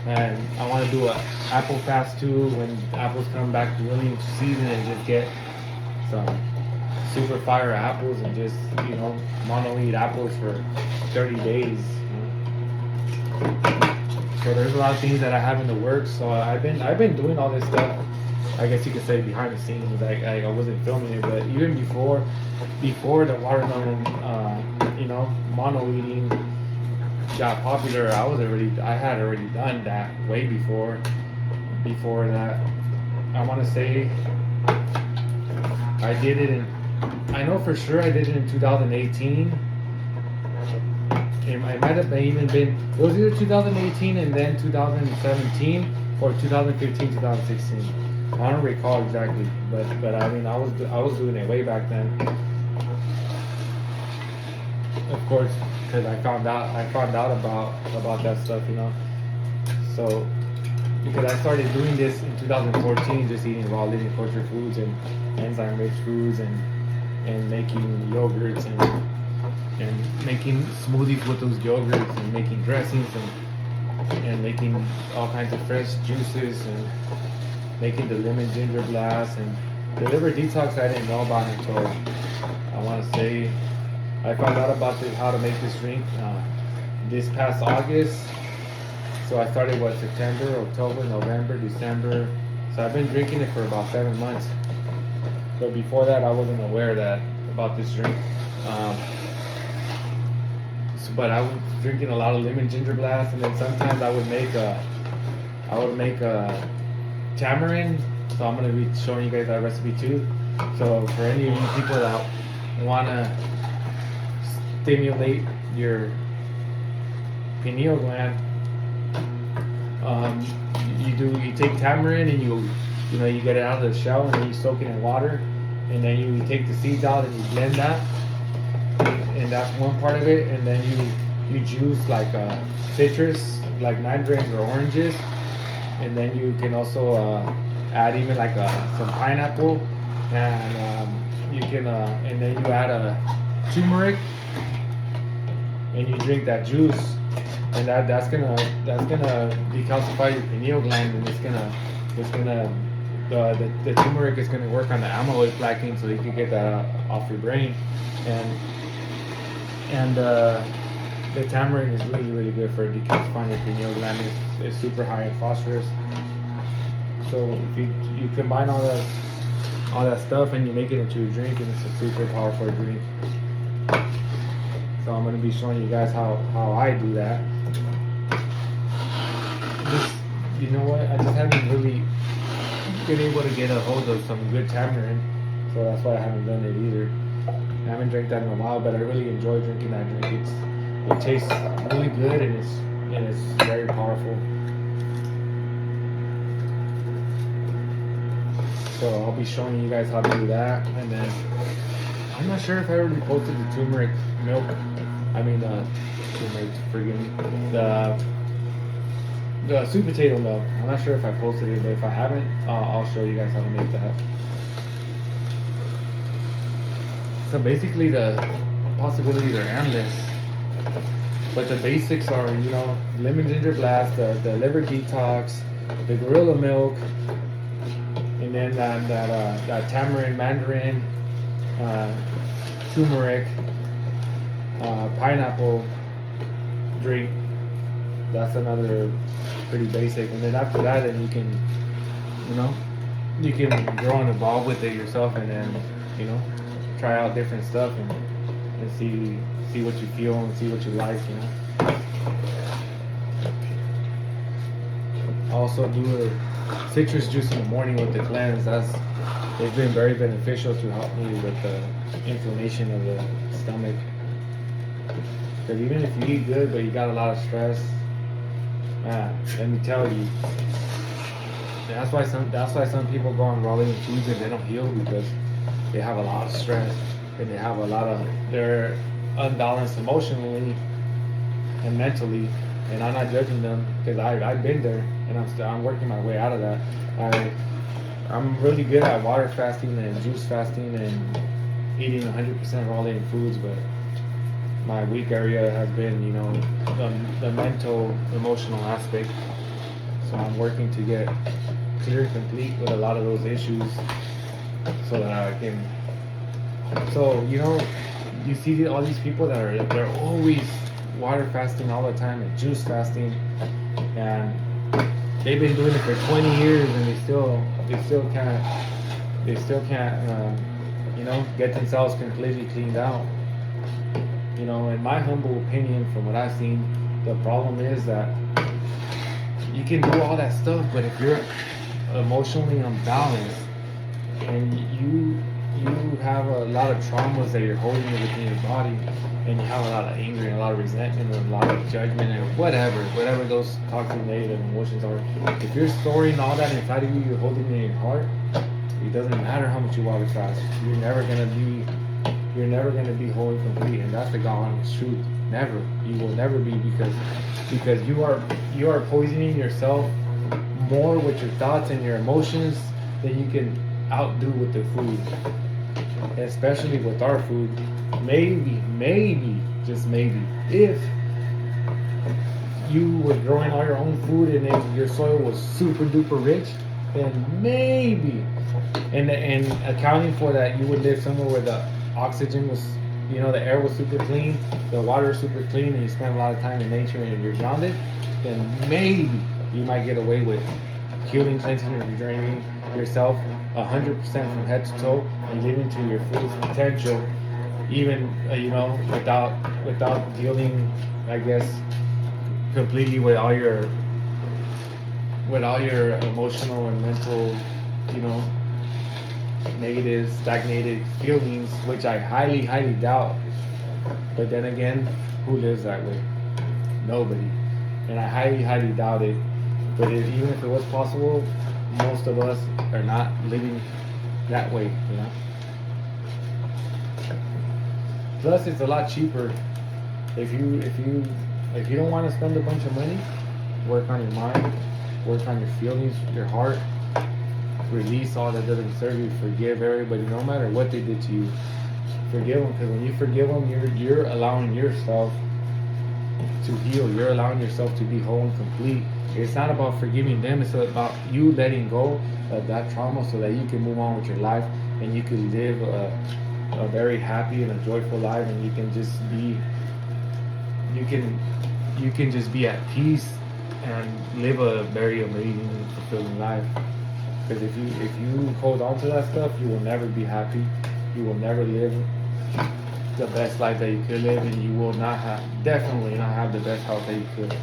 And I want to do an apple fast too, when apples come back willing to season, and just get some super fire apples, and just mono eat apples for 30 days. So there's a lot of things that I have in the works. So I've been doing all this stuff, I guess you could say, behind the scenes. I wasn't filming it, but even before the watermelon mono eating got popular, I had already done that way before that. I want to say I did it I know for sure I did it in 2018. It might have even been, it was either 2018 and then 2017, or 2015, 2016. I don't recall exactly, but I mean, I was doing it way back then. Of course, because I found out about that stuff, So because I started doing this in 2014, just eating raw living culture foods and enzyme-rich foods and making yogurts and making smoothies with those yogurts and making dressings and making all kinds of fresh juices and making the lemon ginger blast and the liver detox I didn't know about until I want to say I found out about how to make this drink this past August. So I started September, October, November, December. So I've been drinking it for about 7 months. But before that, I wasn't aware about this drink. But I was drinking a lot of lemon ginger blast, and then sometimes I would make a tamarind. So I'm gonna be showing you guys that recipe too. So for any of you people that wanna stimulate your pineal gland, you take tamarind and you get it out of the shell and then you soak it in water, and then you take the seeds out and you blend that, and that's one part of it, and then you juice like citrus like mandarins or oranges, and then you can also add even like some pineapple, and you can and then you add a turmeric and you drink that juice, and that's gonna decalcify your pineal gland, and the turmeric is gonna work on the amyloid plaquing so you can get that off your brain, and the tamarind is really good for decalcifying your pineal gland. It's super high in phosphorus. So if you combine all that stuff and you make it into a drink, and it's a super powerful drink. So I'm going to be showing you guys how I do that. You know what? I just haven't really been able to get a hold of some good tamarind, so that's why I haven't done it either. I haven't drank that in a while, but I really enjoy drinking that drink. It tastes really good, and it's very powerful. So I'll be showing you guys how to do that, and then I'm not sure if I already posted the turmeric milk. Turmeric, forgive me. The sweet potato milk. I'm not sure if I posted it, but if I haven't, I'll show you guys how to make that. So basically, the possibilities are endless, but the basics are, lemon ginger blast, the liver detox, the gorilla milk, and then that tamarind, mandarin, turmeric, pineapple drink. That's another pretty basic. And then after that, then you can grow and evolve with it yourself, and then try out different stuff and see what you feel and see what you like. I also do a citrus juice in the morning with the cleanse. It's been very beneficial to help me with the inflammation of the stomach. Because even if you eat good but you got a lot of stress, let me tell you, that's why some people go on raw living foods and they don't heal, because they have a lot of stress and they're unbalanced emotionally and mentally. And I'm not judging them, because I've been there, and I'm working my way out of that. I'm really good at water fasting and juice fasting and eating 100% raw living foods, but my weak area has been, the mental, emotional aspect. So I'm working to get clear and complete with a lot of those issues, so that I can. So you see all these people that they're always water fasting all the time and juice fasting, and they've been doing it for 20 years, and they still can't get themselves completely cleaned out. In my humble opinion, from what I've seen, the problem is that you can do all that stuff, but if you're emotionally unbalanced and you have a lot of traumas that you're holding within your body, and you have a lot of anger and a lot of resentment and a lot of judgment and whatever those toxic negative emotions are, if you're storing all that inside of you, you're holding it in your heart, it doesn't matter how much you water fast, you're never gonna be whole and complete. And that's the God honest truth. Never. You will never be, because you are poisoning yourself more with your thoughts and your emotions than you can outdo with the food. Especially with our food. Maybe, just maybe, if you were growing all your own food and then your soil was super duper rich, then maybe, and accounting for that, you would live somewhere where the oxygen was, the air was super clean, the water was super clean, and you spend a lot of time in nature and you're grounded, then maybe you might get away with healing, cleansing, and regenerating yourself 100% from head to toe and living to your fullest potential, even without dealing, I guess, completely with all your emotional and mental, negative, stagnated feelings, which I highly, highly doubt. But then again, who lives that way? Nobody. And I highly, highly doubt it. But even if it was possible, most of us are not living that way, Plus, it's a lot cheaper if you don't want to spend a bunch of money. Work on your mind, work on your feelings, your heart. Release all that doesn't serve you. Forgive everybody, no matter what they did to you. Forgive them, because when you forgive them, you're allowing yourself to heal. You're allowing yourself to be whole and complete. It's not about forgiving them. It's about you letting go of that trauma so that you can move on with your life and you can live a very happy and a joyful life, and you can just be just be at peace and live a very amazing, fulfilling life. Because if you hold on to that stuff, you will never be happy. You will never live the best life that you could live, and you will definitely not have the best health that you could.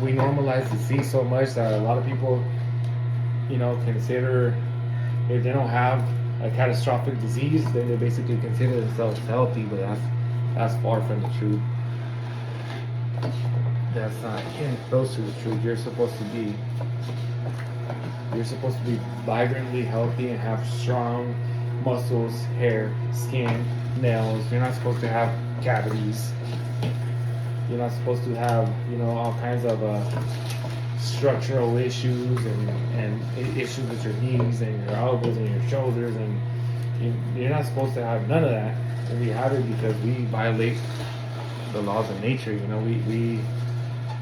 We normalize disease so much that a lot of people, consider, if they don't have a catastrophic disease, then they basically consider themselves healthy, but that's far from the truth. That's not even close to the truth. You're supposed to be vibrantly healthy and have strong muscles, hair, skin, nails. You're not supposed to have cavities. You're not supposed to have, all kinds of structural issues and issues with your knees and your elbows and your shoulders, and you're not supposed to have none of that. And we have it because we violate the laws of nature.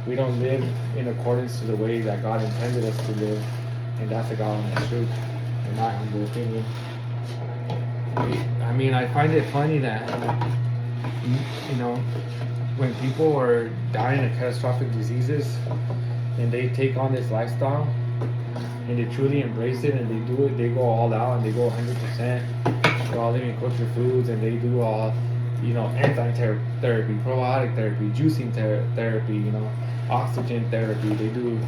We don't live in accordance to the way that God intended us to live, and that's the godly truth, in my humble opinion. I mean, I find it funny that when people are dying of catastrophic diseases and they take on this lifestyle and they truly embrace it and they do it, they go all out and they go 100%. They're all living culture foods and they do all, enzyme therapy, probiotic therapy, juicing therapy, oxygen therapy. They do,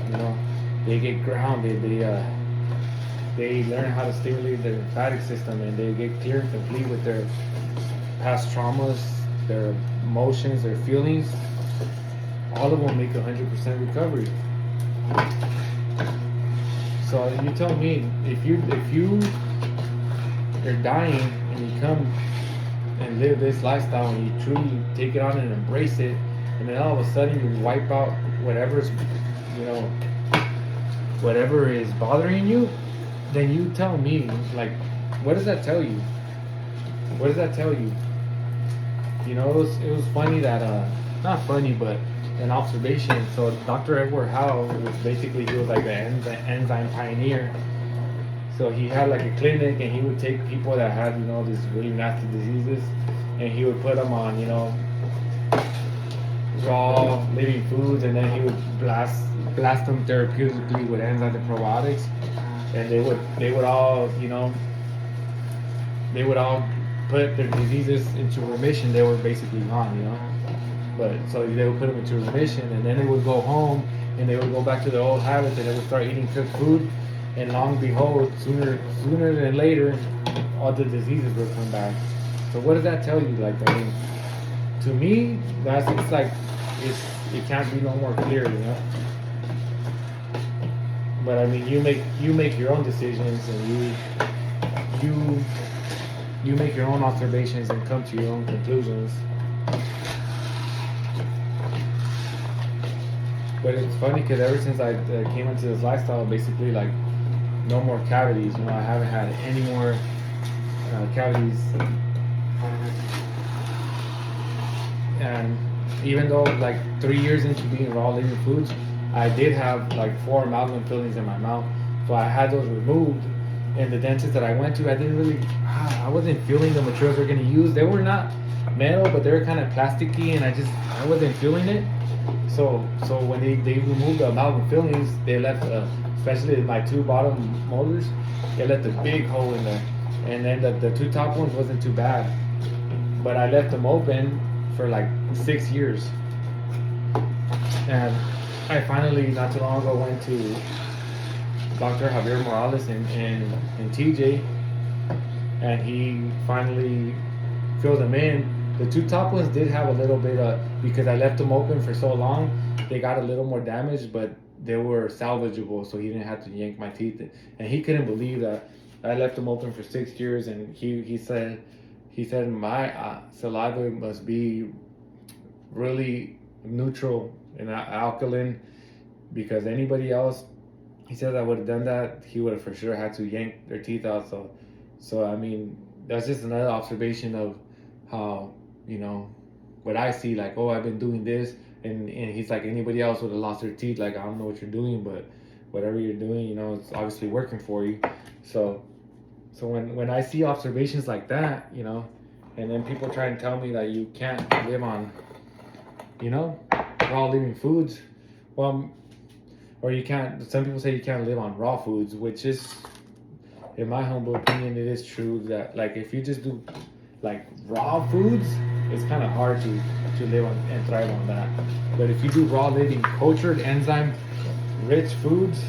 they get grounded. They learn how to stimulate their lymphatic system, and they get clear and complete with their past traumas, their emotions, their feelings. All of them make 100% recovery. So you tell me, if you are dying and you come and live this lifestyle and you truly take it on and embrace it, and then all of a sudden you wipe out whatever is bothering you, then you tell me, like, what does that tell you? What does that tell you? It was funny that, not funny, but an observation. So Dr. Edward Howe, he was like an enzyme pioneer. So he had like a clinic, and he would take people that had, these really nasty diseases, and he would put them on, raw living foods, and then he would blast them therapeutically with enzymes and probiotics, and they would all put their diseases into remission. They were basically gone, But so they would put them into remission, and then they would go home and they would go back to their old habits, and they would start eating cooked food. And long behold, sooner than later, all the diseases will come back. So what does that tell you? Like, I mean, to me, it can't be no more clear, But I mean, you make your own decisions, and you make your own observations and come to your own conclusions. But it's funny because ever since I came into this lifestyle, basically like no more cavities. You know, I haven't had any more cavities, and even though like 3 years into being raw living foods, I did have like 4 amalgam fillings in my mouth. So I had those removed, and the dentist that I went to, I didn't really, I wasn't feeling the materials they're gonna use. They were not metal, but they were kind of plasticky, and I wasn't feeling it. So when they removed the amalgam fillings, they left, especially my two bottom molars, they left a big hole in there, and then the two top ones wasn't too bad, but I left them open for like 6 years, and I finally not too long ago went to Dr. Javier Morales in TJ, and he finally filled them in. The two top ones did have a little bit of, because I left them open for so long, they got a little more damaged, but they were salvageable, so he didn't have to yank my teeth. And he couldn't believe that I left them open for 6 years, and he said my saliva must be really neutral and alkaline, because anybody else, he said, I would have done that, he would have for sure had to yank their teeth out. So I mean, that's just another observation of how, you know, what I see, like, oh, I've been doing this, and he's like, anybody else would have lost their teeth. Like, I don't know what you're doing, but whatever you're doing, you know, it's obviously working for you. So when I see observations like that, you know, and then people try and tell me that you can't live on, you know, raw living foods, well, or you can't, some people say you can't live on raw foods, which is, in my humble opinion, it is true that, like, if you just do like raw foods, it's kind of hard to live on and thrive on that. But if you do raw living, cultured, enzyme rich foods,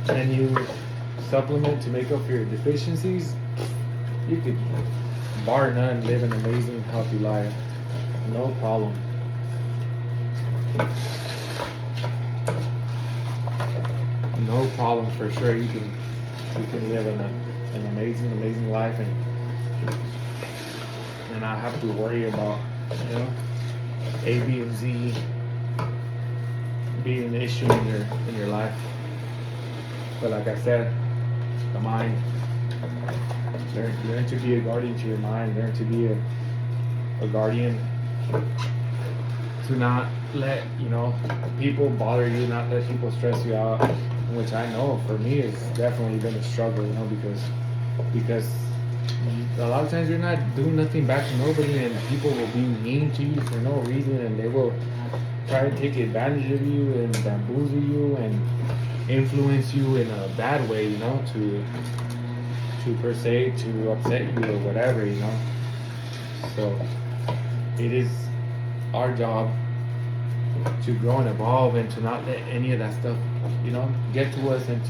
and you supplement to make up for your deficiencies, you could, bar none, live an amazing healthy life, no problem. No problem, for sure. You can live an amazing life, and not have to worry about, you know, A, B, and Z being an issue in your life. But like I said, the mind, learn to be a guardian to your mind, learn to be a guardian, to not let, you know, people bother you, not let people stress you out, which I know for me has definitely been a struggle, you know, because a lot of times you're not doing nothing back to nobody, and people will be mean to you for no reason, and they will try to take advantage of you and bamboozle you and influence you in a bad way, you know, to per se to upset you or whatever, you know. So it is our job to grow and evolve, and to not let any of that stuff, you know, get to us, and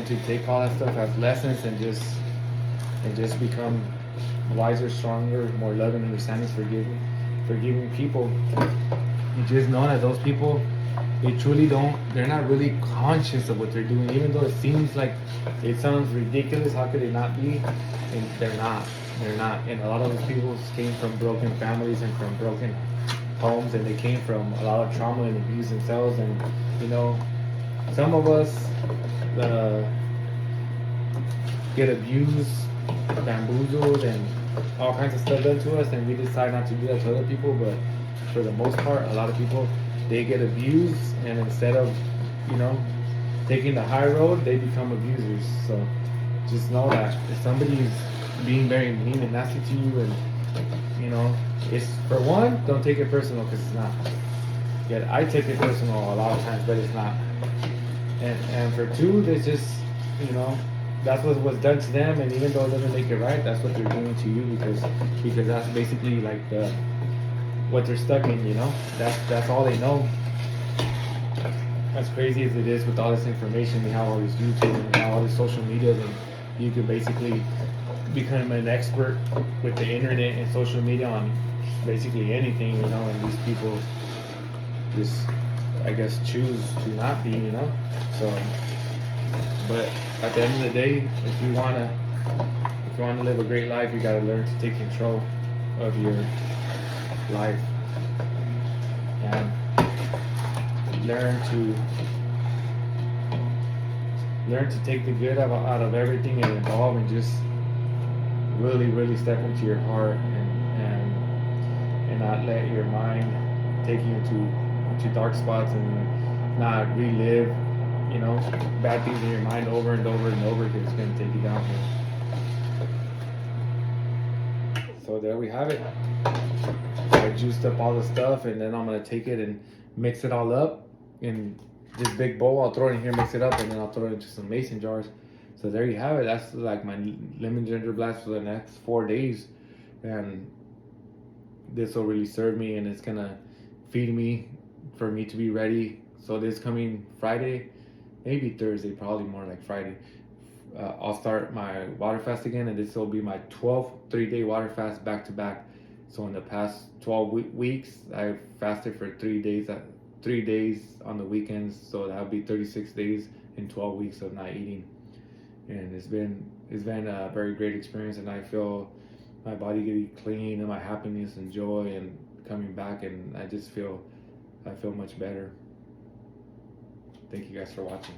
to take all that stuff as lessons, and just become wiser, stronger, more loving, understanding, forgiving people. You just know that those people, they're not really conscious of what they're doing, even though it seems like, it sounds ridiculous, how could they not be? And they're not. And a lot of those people came from broken families and from broken homes, and they came from a lot of trauma and abuse themselves. And, you know, some of us get abused, bamboozled, and all kinds of stuff done to us, and we decide not to do that to other people. But for the most part, a lot of people, they get abused, and instead of, you know, taking the high road, they become abusers. So just know that if somebody's being very mean and nasty to you, and, you know, it's, for one, don't take it personal, because it's not. Yet I take it personal a lot of times, but it's not. And for two, they just, you know, that's what was done to them, and even though it doesn't make it right, that's what they're doing to you, because that's basically like what they're stuck in, you know. That's all they know. As crazy as it is, with all this information, we have all these YouTube and we have all these social media, and you could basically become an expert with the internet and social media on basically anything, you know. And these people just, I guess, choose to not be, you know. So, but at the end of the day, if you wanna live a great life, you gotta learn to take control of your life. And learn to take the good out of everything it involves, and just really step into your heart, and not let your mind take you into dark spots, and not relive, bad things in your mind over and over and over, because it's going to take you down here. So there we have it. I juiced up all the stuff, and then I'm going to take it and mix it all up in this big bowl. I'll throw it in here, mix it up, and then I'll throw it into some mason jars. So there you have it. That's like my lemon ginger blast for the next 4 days, and this will really serve me, and it's gonna feed me for me to be ready. So this coming Friday, maybe Thursday, probably more like Friday, I'll start my water fast again, and this will be my 12th 3-day water fast back to back. So in the past 12 weeks, I've fasted for 3 days. 3 days on the weekends, so that'll be 36 days in 12 weeks of not eating. And it's been a very great experience, and I feel my body getting clean, and my happiness and joy and coming back, and I feel much better. Thank you guys for watching.